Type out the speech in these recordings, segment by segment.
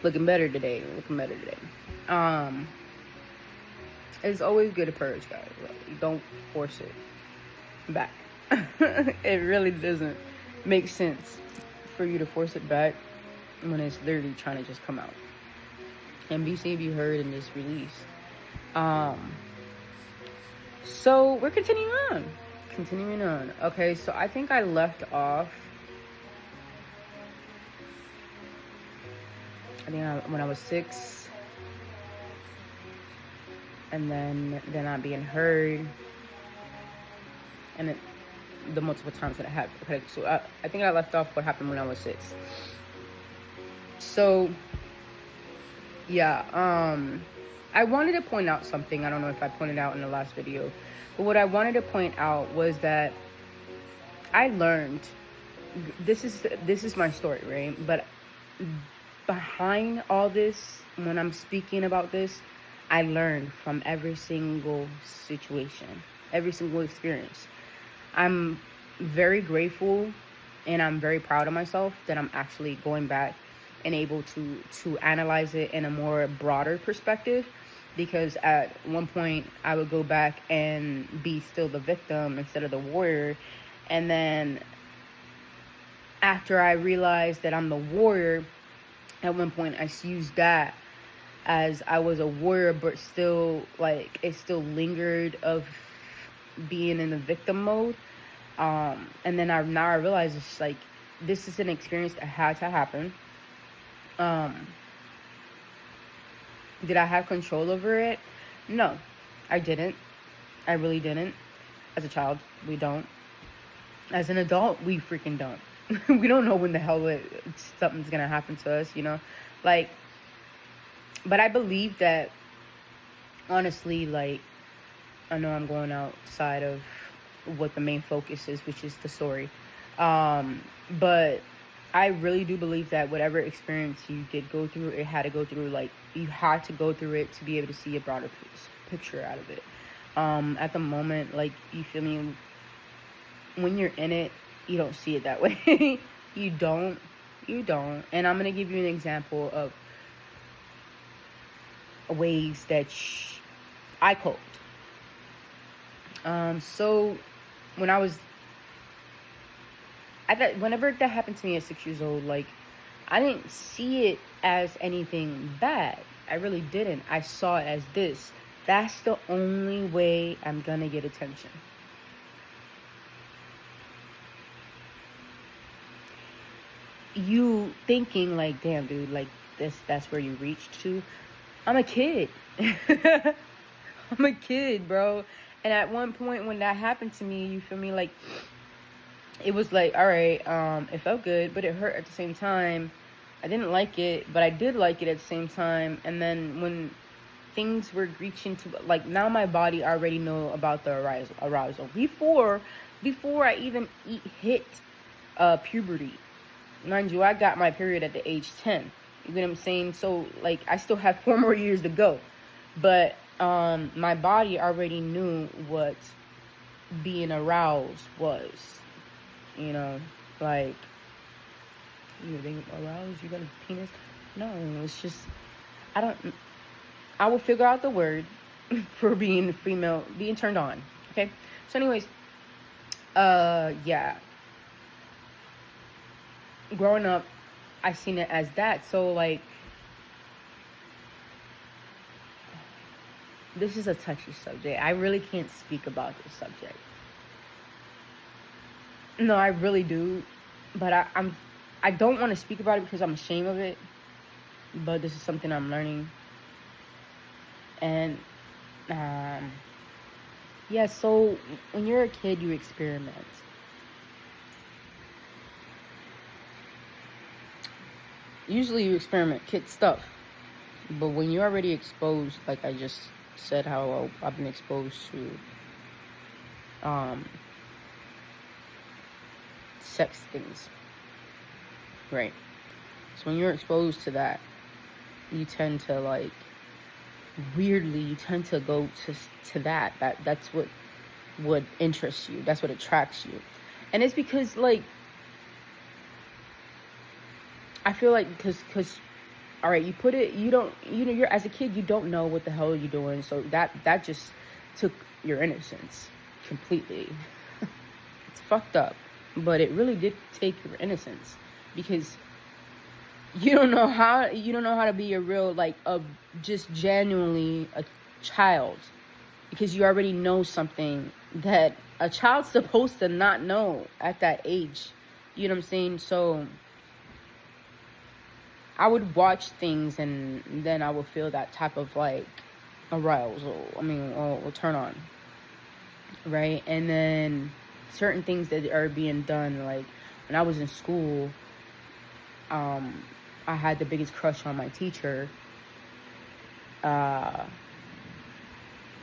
Looking better today. Um, it's always good to purge, guys. Like, don't force it back. It really doesn't make sense for you to force it back when it's literally trying to just come out and be seen, be heard, and just released. So we're continuing on. Okay, so I think I left off. When I was 6, and then not being heard, and the multiple times that I had. Okay, so I think I left off what happened when I was 6. So yeah, I wanted to point out something. I don't know if I pointed out in the last video, but what I wanted to point out was that I learned. This is my story, right? But behind all this, when I'm speaking about this, I learned from every single situation, every single experience. I'm very grateful and I'm very proud of myself that I'm actually going back and able to analyze it in a more broader perspective, because at one point I would go back and be still the victim instead of the warrior. And then after I realized that I'm the warrior, at one point I used that as I was a warrior, but still, like, it still lingered of being in the victim mode. And then now I realize it's like, this is an experience that had to happen. Did I have control over it? No, I didn't. I really didn't. As a child, we don't. As an adult, we freaking don't. We don't know when the hell something's gonna happen to us, like. But I believe that, honestly, like, I know I'm going outside of what the main focus is, which is the story. But I really do believe that whatever experience you did go through, it had to go through, like, you had to go through it to be able to see a broader picture out of it. At the moment, like, you feel me? When you're in it, you don't see it that way. You don't. And I'm going to give you an example of ways that I coped. So when whenever that happened to me at 6 years old, like, I didn't see it as anything bad. I really didn't. I saw it as this. That's the only way I'm gonna get attention. You thinking like, damn, dude, like, that's where you reached to. I'm a kid. I'm a kid, bro. And at one point when that happened to me, you feel me, like, it was like, all right, it felt good, but it hurt at the same time. I didn't like it, but I did like it at the same time. And then when things were reaching to, like, now my body already know about the arousal. Before I even hit puberty. Mind you, I got my period at the age 10. You get what I'm saying? So, like, I still have 4 more years to go. But my body already knew what being aroused was. Like, you think aroused, you got a penis? No, it's just, I will figure out the word for being female, being turned on. Okay? So anyways, yeah. Growing up, I seen it as that. So, like, this is a touchy subject. I really can't speak about this subject. No, I really do. But I don't want to speak about it because I'm ashamed of it. But this is something I'm learning. And, yeah, so when you're a kid, you experiment. Usually you experiment kid stuff. But when you're already exposed, like I just said, how I've been exposed to sex things, right? So when you're exposed to that, you tend to, like, weirdly, you tend to go to that's what would interest you. That's what attracts you. And it's because, like, I feel like because all right, you put it, you don't, you know, you're, as a kid, you don't know what the hell you're doing. So that just took your innocence completely. It's fucked up, but it really did take your innocence, because you don't know how to be a real, like, a just genuinely a child, because you already know something that a child's supposed to not know at that age. You know what I'm saying? So I would watch things, and then I would feel that type of, like, arousal. I mean, or turn on, right? And then certain things that are being done, like when I was in school, I had the biggest crush on my teacher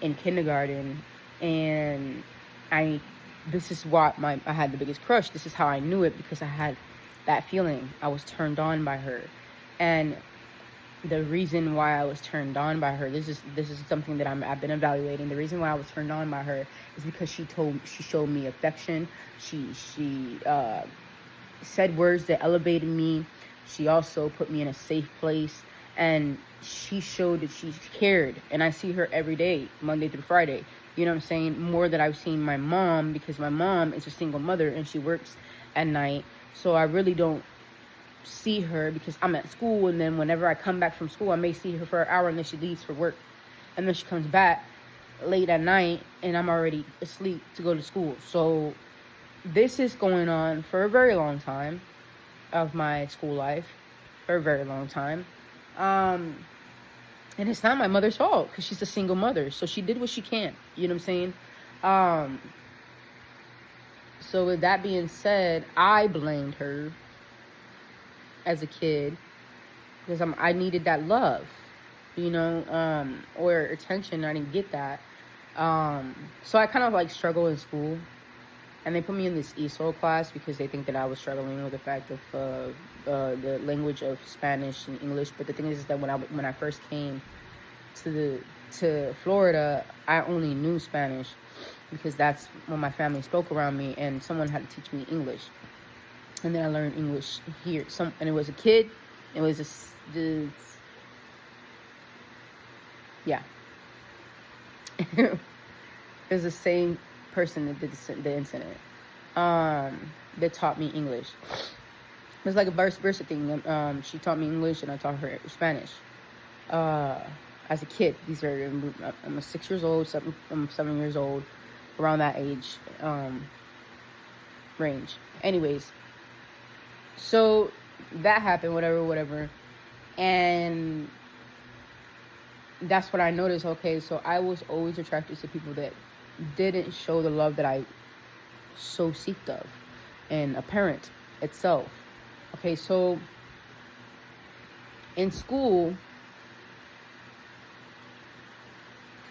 in kindergarten, and this is why I had the biggest crush. This is how I knew it, because I had that feeling. I was turned on by her. And the reason why I was turned on by her, this is something that I've been evaluating. The reason why I was turned on by her is because she showed me affection. She said words that elevated me. She also put me in a safe place, and she showed that she cared. And I see her every day, Monday through Friday. You know what I'm saying? More than I've seen my mom, because my mom is a single mother and she works at night. So I really don't see her, because I'm at school, and then whenever I come back from school, I may see her for an hour, and then she leaves for work, and then she comes back late at night, and I'm already asleep to go to school. So this is going on for a very long time of my school life, for a very long time. And it's not my mother's fault, because she's a single mother, so she did what she can. You know what I'm saying? So with that being said, I blamed her as a kid, because I needed that love, you know, or attention. I didn't get that. So I kind of, like, struggle in school, and they put me in this ESOL class because they think that I was struggling with the fact of the language of Spanish and English. But the thing is that when I first came to Florida, I only knew Spanish, because that's what my family spoke around me, and someone had to teach me English. And then I learned English here. And it was a kid. It was yeah. It was the same person that did the incident. That taught me English. It was like a vice versa thing. She taught me English, and I taught her Spanish. As a kid, I'm 6 years old, I'm 7 years old, around that age range. Anyways. So that happened, whatever. And that's what I noticed. Okay, so I was always attracted to people that didn't show the love that I so seeked of, and a parent itself. Okay, so in school,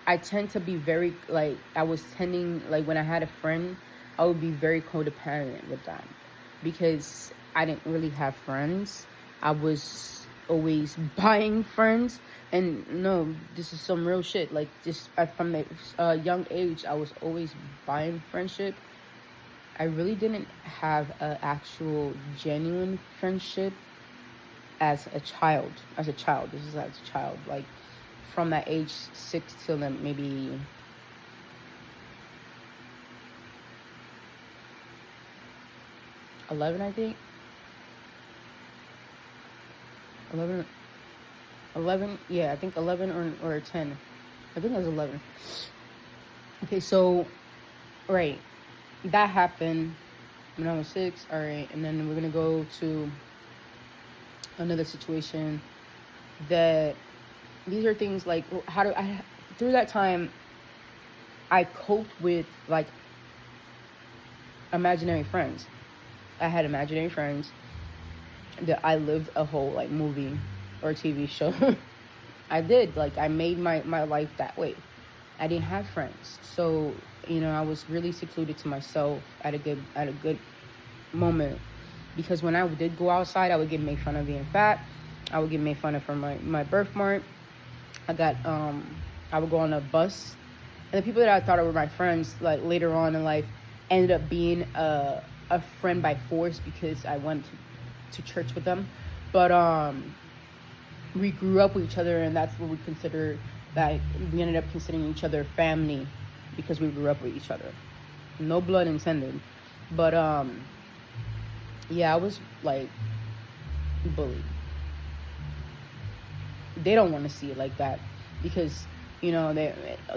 I tend to be very, like, when I had a friend, I would be very codependent with them, because I didn't really have friends. I was always buying friends. And no, this is some real shit. Like, just from the young age, I was always buying friendship. I really didn't have an actual genuine friendship as a child. This is as a child. Like, from that age 6 till then maybe 11, I think. 11, yeah, I think 11 or 10. I think it was 11. Okay, so, right, that happened when I was 6, all right, and then we're gonna go to another situation that, these are things like, through that time, I coped with, like, imaginary friends. I had imaginary friends that I lived a whole, like, movie or TV show. I did. Like, I made my life that way. I didn't have friends. So, you know, I was really secluded to myself at a good moment. Because when I did go outside, I would get made fun of being fat. I would get made fun of for my birthmark. I would go on a bus. And the people that I thought were my friends, like, later on in life, ended up being a friend by force, because I went to church with them. But we grew up with each other, and that's what we consider, that we ended up considering each other family because we grew up with each other. No blood intended. But yeah, I was like bullied. They don't want to see it like that because, you know,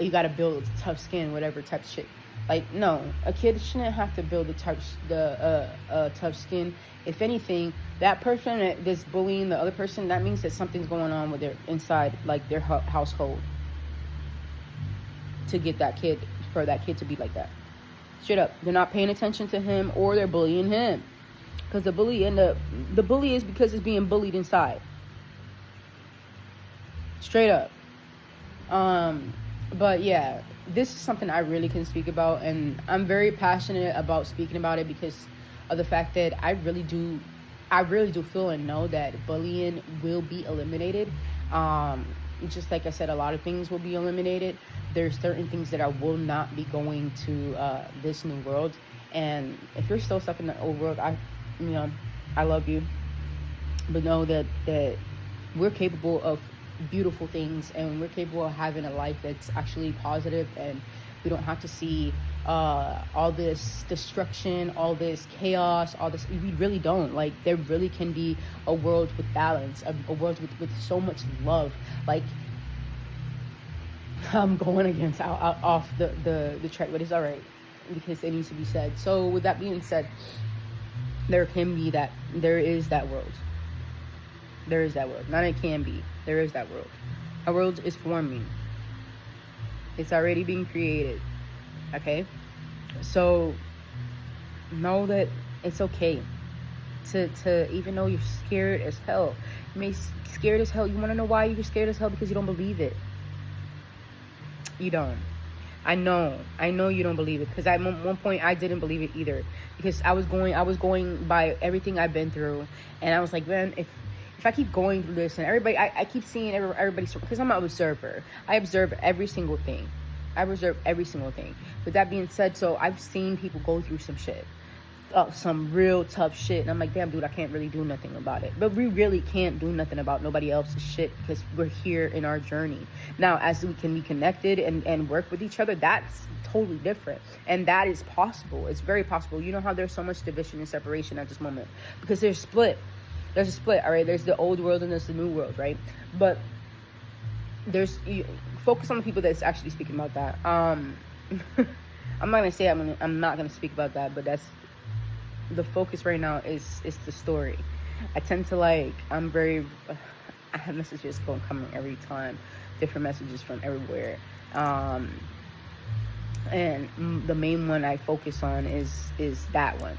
you got to build tough skin, whatever type of shit. Like, no, a kid shouldn't have to build the tough skin. If anything, that person that's bullying the other person, that means that something's going on with their inside, like their household, to get that kid, for that kid to be like that. Straight up, they're not paying attention to him, or they're bullying him, because the bully is because it's being bullied inside. Straight up. But yeah, this is something I really can speak about, and I'm very passionate about speaking about it because of the fact that I really do feel and know that bullying will be eliminated. Just like I said, a lot of things will be eliminated. There's certain things that I will not be going to this new world, and if you're still stuck in the old world, I love you, but know that we're capable of beautiful things, and we're capable of having a life that's actually positive, and we don't have to see all this destruction, all this chaos, all this. We really don't. Like, there really can be a world with balance, a world with so much love. Like, I'm going against off the track, but it's all right because it needs to be said. So with that being said, there is that world. There is that world. Not it can be. There is that world. A world is forming. It's already being created. Okay? So know that it's okay to even though you're scared as hell. You may scared as hell. You want to know why you're scared as hell? Because you don't believe it. You don't. I know you don't believe it, because at one point I didn't believe it either, because I was going by everything I've been through, and I was like, man, if I keep going through this, and everybody, I keep seeing everybody, because I'm an observer. I observe every single thing. With that being said, so I've seen people go through some shit, some real tough shit, and I'm like, damn, dude, I can't really do nothing about it. But we really can't do nothing about nobody else's shit, because we're here in our journey. Now, as we can be connected and work with each other, that's totally different, and that is possible. It's very possible. You know how there's so much division and separation at this moment, because there's a split, all right? There's the old world and there's the new world, right? But focus on the people that's actually speaking about that. I'm not gonna say I'm not gonna speak about that, but that's the focus right now. Is the story. I tend to I have messages coming every time, different messages from everywhere, and the main one I focus on is that one,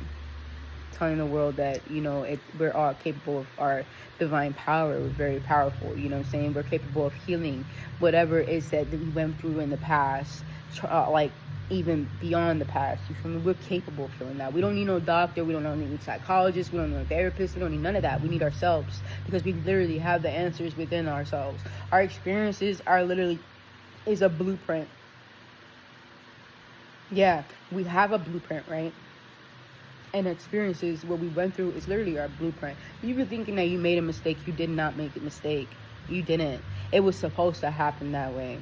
telling the world that, you know, we're all capable of our divine power. We're very powerful, you know what I'm saying? We're capable of healing whatever it is that we went through in the past, like even beyond the past. You feel me? We're capable of healing that. We don't need no doctor, we don't need a psychologist, we don't need a therapist, we don't need none of that. We need ourselves, because we literally have the answers within ourselves. Our experiences are literally is a blueprint. Yeah, we have a blueprint, right? And experiences, what we went through, is literally our blueprint. You were thinking that you made a mistake. You did not make a mistake. You didn't. It was supposed to happen that way.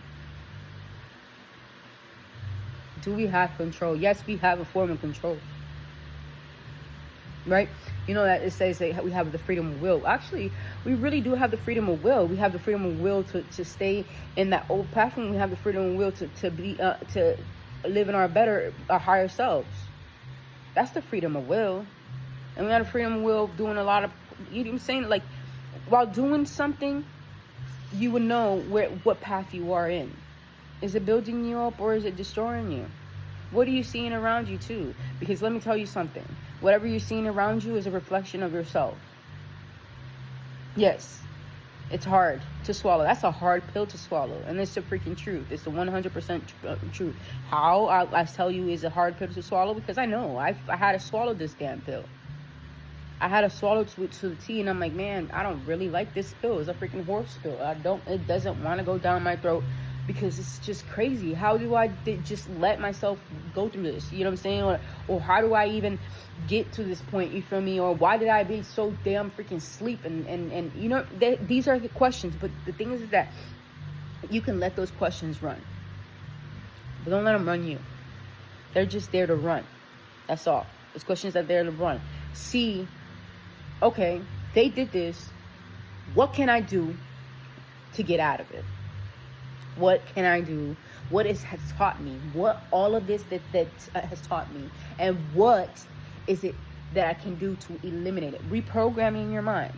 Do we have control? Yes, we have a form of control, right? You know that it says that we have the freedom of will. Actually, we really do have the freedom of will. We have the freedom of will to stay in that old path, and we have the freedom of will to be to live in our higher selves. That's the freedom of will. And we have the freedom of will of doing a lot of, you know what I'm saying? Like, while doing something, you would know what path you are in. Is it building you up, or is it destroying you? What are you seeing around you too? Because let me tell you something. Whatever you're seeing around you is a reflection of yourself. Yes. It's hard to swallow. That's a hard pill to swallow. And it's the freaking truth. It's the 100% truth. How I tell you is a hard pill to swallow? Because I know. I had to swallow this damn pill. I had to swallow to the tea. And I'm like, man, I don't really like this pill. It's a freaking horse pill. It doesn't want to go down my throat. because it's just crazy. How do I just let myself go through this? You know what I'm saying? Or how do I even get to this point? You feel me? Or why did I be so damn freaking sleep? And you know, these are the questions. But the thing is that you can let those questions run, but don't let them run you. They're just there to run. That's all. Those questions are there to run. See, okay, they did this. What can I do to get out of it? What can I do? What has taught me? What all of this that has taught me? And what is it that I can do to eliminate it? Reprogramming your mind.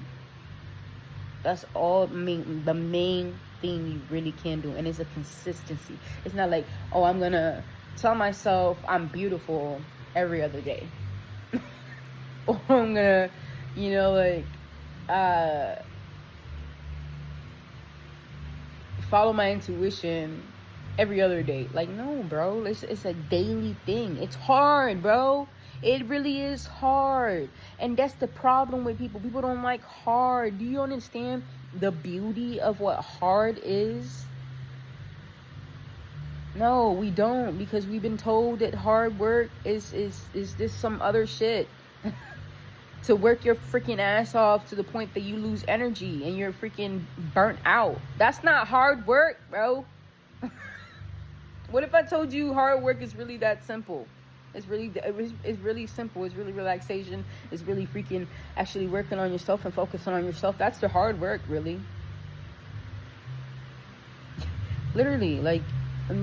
That's all the main thing you really can do. And it's a consistency. It's not like, oh, I'm going to tell myself I'm beautiful every other day. Or I'm going to, you know, like, follow my intuition every other day. Like, no, bro. It's a daily thing. It's hard, bro. It really is hard. And that's the problem with people. People don't like hard. Do you understand the beauty of what hard is? No, we don't, because we've been told that hard work is this some other shit. To work your freaking ass off to the point that you lose energy and you're freaking burnt out. That's not hard work, bro. What if I told you hard work is really that simple? It's really simple. It's really relaxation. It's really freaking actually working on yourself and focusing on yourself. That's the hard work, really. Literally, like,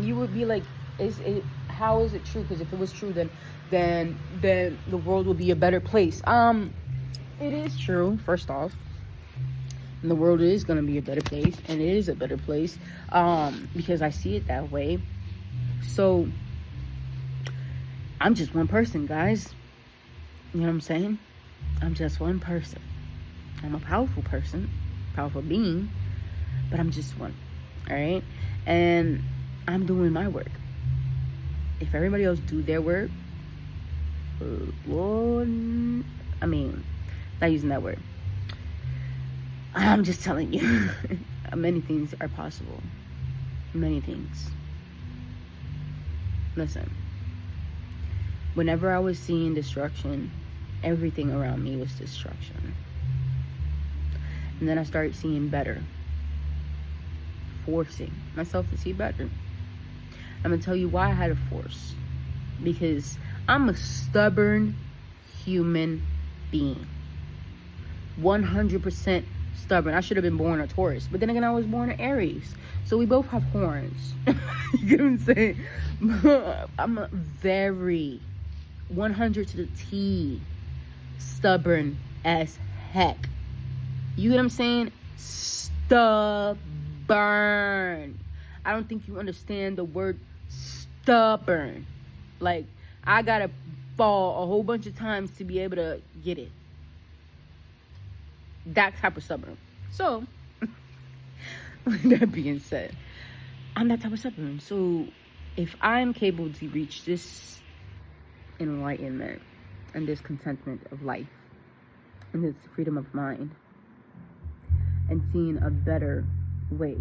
you would be like, how is it true? Because if it was true, then the world would be a better place. It is true, first off. And the world is going to be a better place. And it is a better place. Because I see it that way. So, I'm just one person, guys. You know what I'm saying? I'm just one person. I'm a powerful person. Powerful being. But I'm just one. Alright? And I'm doing my work. If everybody else do their work, well, I mean, not using that word. I'm just telling you, many things are possible. Many things. Listen, whenever I was seeing destruction, everything around me was destruction. And then I started seeing better. Forcing myself to see better. I'm going to tell you why I had to force. Because I'm a stubborn human being. 100% stubborn. I should have been born a Taurus. But then again, I was born an Aries. So we both have horns. You know what I'm saying? I'm a very 100 to the T stubborn as heck. You get what I'm saying? Stubborn. I don't think you understand the word stubborn. Like, I gotta fall a whole bunch of times to be able to get it. That type of stubborn. So, with that being said, I'm that type of stubborn. So, if I'm capable to reach this enlightenment and this contentment of life and this freedom of mind and seeing a better way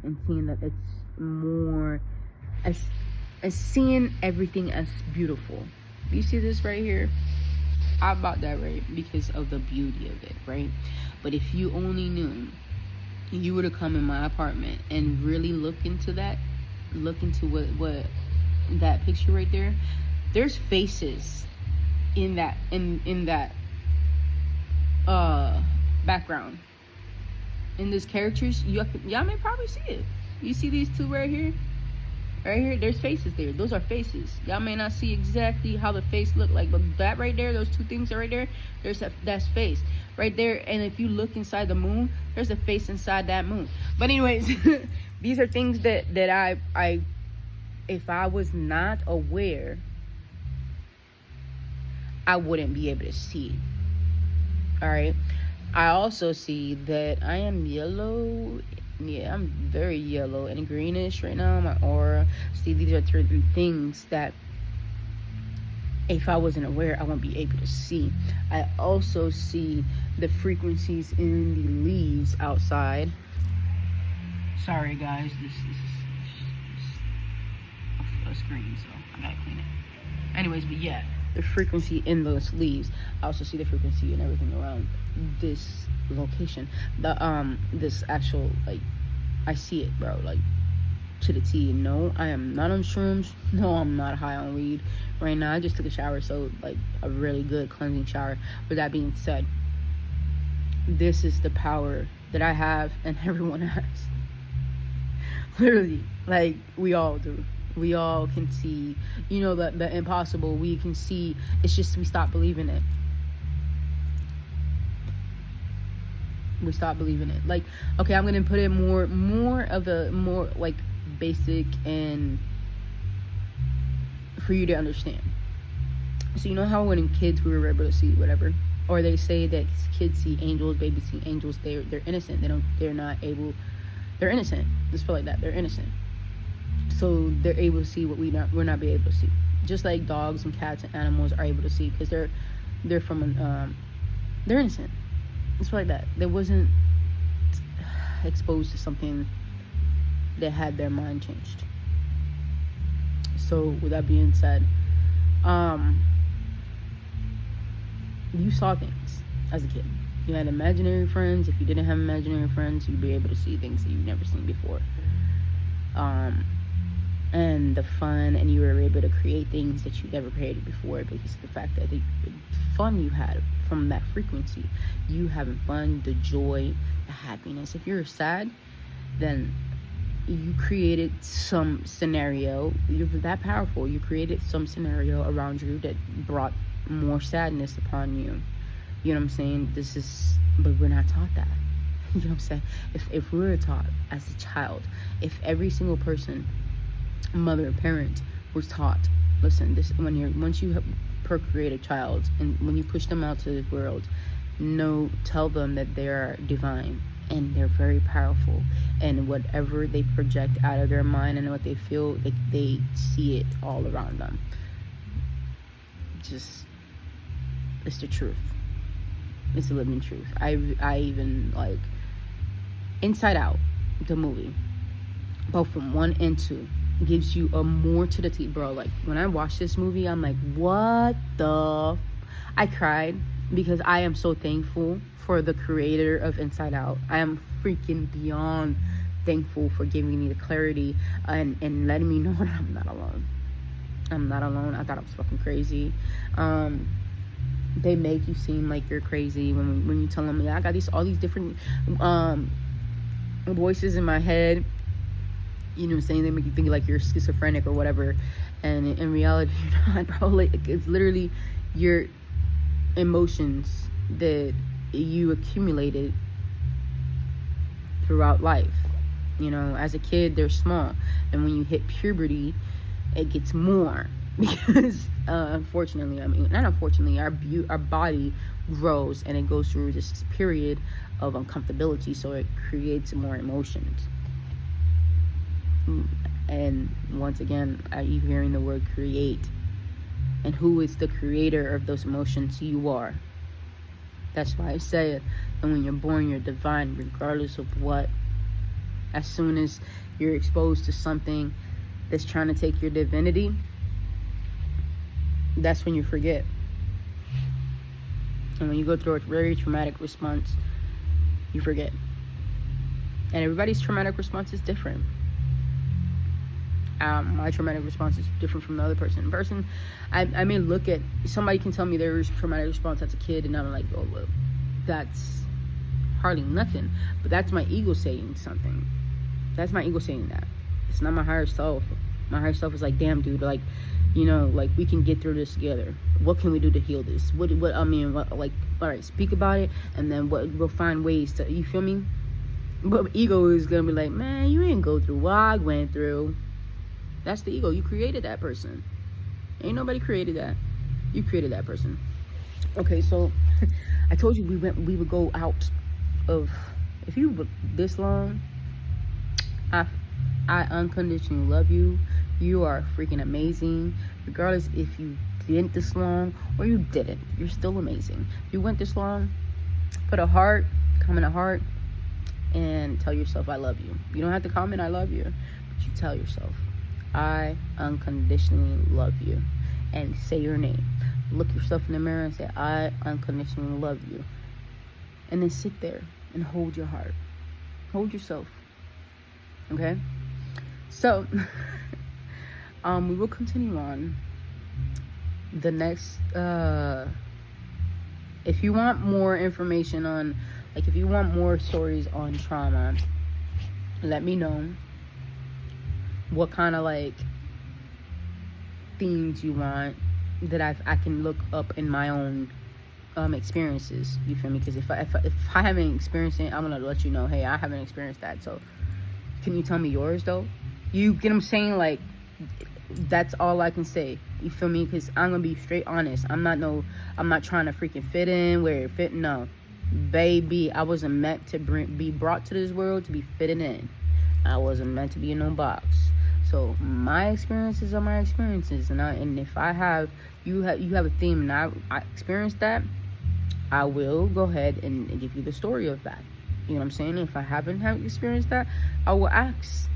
and seeing that it's more as seeing everything as beautiful. You see this right here? I bought that, right, because of the beauty of it, right? But if you only knew, you were to come in my apartment and really look into what that picture right there. There's faces in that background. In these characters, y'all may probably see it. You see these two right here? Right here, there's faces there. Those are faces. Y'all may not see exactly how the face look like, but that right there, those two things are right there, that's face. Right there, and if you look inside the moon, there's a face inside that moon. But anyways, these are things that I if I was not aware, I wouldn't be able to see. Alright. I also see that I am yellow. Yeah, I'm very yellow and greenish right now. My aura. See, these are certain things that if I wasn't aware, I won't be able to see. I also see the frequencies in the leaves outside. Sorry guys, this is a screen, so I gotta clean it. Anyways, but yeah, the frequency in those leaves. I also see the frequency and everything around this location. This actual, like, I see it, bro, like, to the T. No, I am not on shrooms. No, I'm not high on weed right now. I just took a shower, so, like, a really good cleansing shower. With that being said, this is the power that I have and everyone has. Literally, like, we all do. We all can see, you know, the impossible. We can see. It's just we stop believing it. We stop believing it. Like, okay, I'm gonna put it more like basic and for you to understand. So you know how when kids we were able to see whatever, or they say that kids see angels, babies see angels. They're innocent. They're innocent. Let's put it like that. They're innocent. So they're able to see what we're not be able to see. Just like dogs and cats and animals are able to see, because they're innocent. It's like that. They wasn't exposed to something that had their mind changed. So with that being said, you saw things as a kid. You had imaginary friends. If you didn't have imaginary friends, you'd be able to see things that you've never seen before. And the fun, and you were able to create things that you never created before, because the fact that the fun you had from that frequency, you having fun, the joy, the happiness. If you're sad, then you created some scenario. You're that powerful. You created some scenario around you that brought more sadness upon you. You know what I'm saying? But we're not taught that. You know what I'm saying? If we were taught as a child, if every single person, mother or parent, was taught, listen, once you procreate a child, and when you push them out to the world, tell them that they are divine and they're very powerful, and whatever they project out of their mind and what they feel, they see it all around them. It's the truth. It's the living truth. I even, like, Inside Out, the movie, both from 1 and 2, gives you a more to the T, bro. Like, when I watched this movie, I'm like, what the I cried, because I am so thankful for the creator of Inside Out. I am freaking beyond thankful for giving me the clarity and letting me know that I'm not alone. I'm not alone. I thought I was fucking crazy. They make you seem like you're crazy when you tell them, yeah, I got all these different voices in my head. You know what I'm saying? They make you think like you're schizophrenic or whatever, and in reality you're not, bro. Like, it's literally your emotions that you accumulated throughout life. You know, as a kid they're small, and when you hit puberty it gets more, because unfortunately, I mean, not unfortunately, our body grows and it goes through this period of uncomfortability, so it creates more emotions. And once again, are you hearing the word create? And who is the creator of those emotions? You are. That's why I say it. And when you're born, you're divine, regardless of what. As soon as you're exposed to something that's trying to take your divinity, that's when you forget. And when you go through a very traumatic response, you forget. And everybody's traumatic response is different. My traumatic response is different from the other person. I may look at, somebody can tell me there was traumatic response as a kid, and I'm like, oh, well, that's hardly nothing. But that's my ego saying something. That's my ego saying that. It's not my higher self. My higher self is like, damn, dude, like, you know, like, we can get through this together. What can we do to heal this? What like, all right, speak about it, and then we'll find ways to, you feel me? But ego is gonna be like, man, you ain't go through what I went through. That's the ego. You created that person. Ain't nobody created that. You created that person. Okay, so I told you we would go out of, if you were this long, I unconditionally love you. You are freaking amazing. Regardless if you went this long or you didn't, you're still amazing. If you went this long, put a heart, comment a heart, and tell yourself I love you. You don't have to comment I love you, but you tell yourself I unconditionally love you. And say your name. Look yourself in the mirror and say, I unconditionally love you. And then sit there and hold your heart. Hold yourself. Okay? So, we will continue on. The next, if you want more information on, like, if you want more stories on trauma, let me know what kind of, like, themes you want that I can look up in my own experiences. You feel me? Because if I haven't experienced it, I'm gonna let you know, hey, I haven't experienced that. So can you tell me yours though? You get what I'm saying? Like, that's all I can say. You feel me? Because I'm gonna be straight honest. I'm not trying to freaking fit in where it fit. No, baby, I wasn't meant to be brought to this world to be fitted in. I wasn't meant to be in no box. So my experiences are my experiences, and if you have a theme and I experienced that, I will go ahead and give you the story of that. You know what I'm saying? If I haven't experienced that, I will ask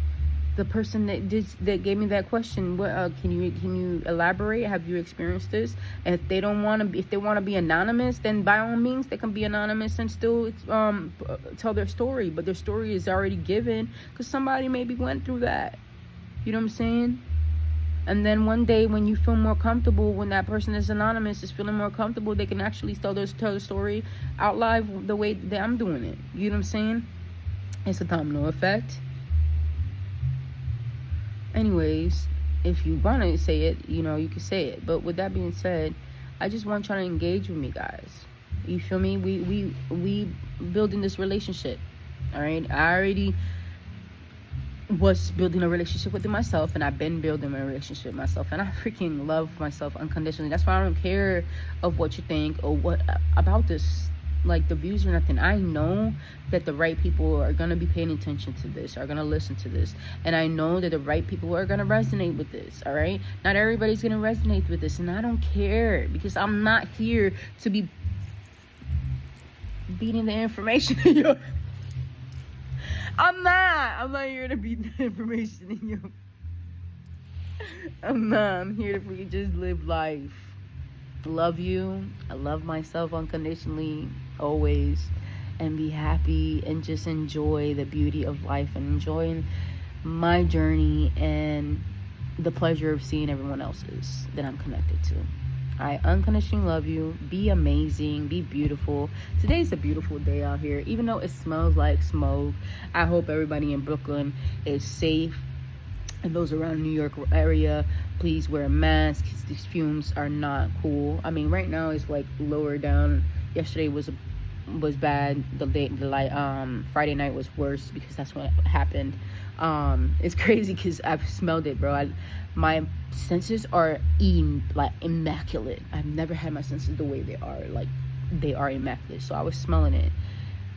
the person that gave me that question, what can you elaborate? Have you experienced this? And if they want to be anonymous, then by all means they can be anonymous and still tell their story. But their story is already given because somebody maybe went through that. You know what I'm saying? And then one day when you feel more comfortable, when that person is anonymous, is feeling more comfortable, they can actually tell the story out live the way that I'm doing it. You know what I'm saying? It's a domino effect. Anyways, if you want to say it, you can say it. But with that being said, I just want y'all to engage with me, guys. You feel me? We building this relationship. All right? I already was building a relationship with myself, and I've been building a relationship with myself, and I freaking love myself unconditionally. That's why I don't care of what you think or what about this, like the views or nothing. I know that the right people are going to be paying attention to this, are going to listen to this, and I know that the right people are going to resonate with this. All right, not everybody's going to resonate with this, and I don't care, because I'm not here to be beating the information in your I'm not here to beat the information in you. I'm here to just live life. Love you. I love myself unconditionally, always. And be happy and just enjoy the beauty of life and enjoying my journey and the pleasure of seeing everyone else's that I'm connected to. I unconditionally love you. Be amazing. Be beautiful. Today's a beautiful day out here, even though it smells like smoke. I hope everybody in Brooklyn is safe. And those around New York area, please wear a mask, because these fumes are not cool. I mean, right now it's like lower down. Yesterday was bad. Friday night was worse, because that's what happened. It's crazy because I've smelled it, bro. My senses are immaculate. I've never had my senses the way they are. Like, they are immaculate. So I was smelling it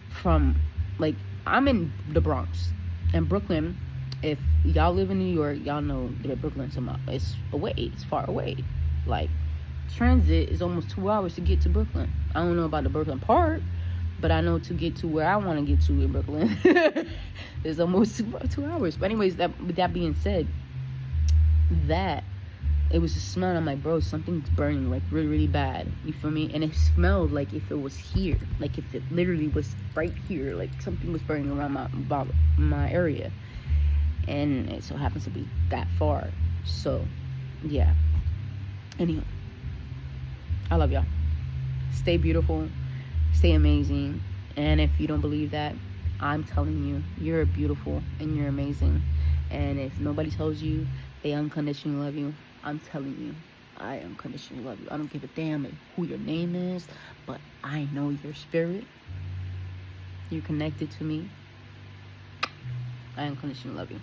from, like, I'm in the Bronx and Brooklyn. If y'all live in New York, y'all know that Brooklyn's it's away. It's far away. Like, transit is almost 2 hours to get to Brooklyn. I don't know about the Brooklyn part, but I know to get to where I want to get to in Brooklyn, it's almost 2 hours. But anyways, with that being said, that it was a smell. I'm like, bro, something's burning like really, really bad. You feel me? And it smelled like if it was here, like if it literally was right here, like something was burning around my area. And it so happens to be that far. So yeah. Anyhow, I love y'all. Stay beautiful, stay amazing. And if you don't believe that, I'm telling you, you're beautiful and you're amazing. And if nobody tells you they unconditionally love you, I'm telling you, I unconditionally love you. I don't give a damn who your name is, but I know your spirit. You're connected to me. I unconditionally love you.